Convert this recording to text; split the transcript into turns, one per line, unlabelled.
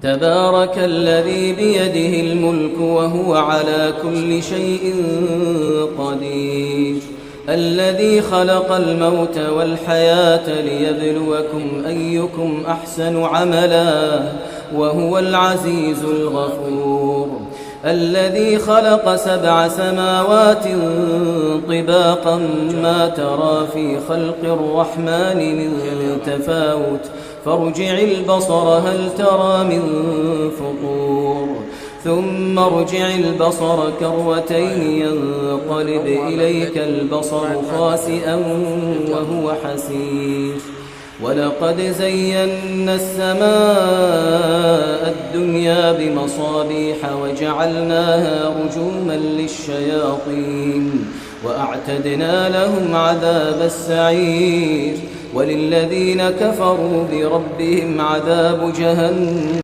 تبارك الذي بيده الملك وهو على كل شيء قدير الذي خلق الموت والحياة ليبلوكم أيكم أحسن عملا وهو العزيز الغفور الذي خلق 7 سماوات طباقا ما ترى في خلق الرحمن من تفاوت فارجع البصر هل ترى من فطور ثم ارجع البصر كرتين ينقلب إليك البصر خاسئا وهو حسير ولقد زينا السماء الدنيا بمصابيح وجعلناها رجوما للشياطين وأعتدنا لهم عذاب السعير وللذين كفروا بربهم عذاب جهنم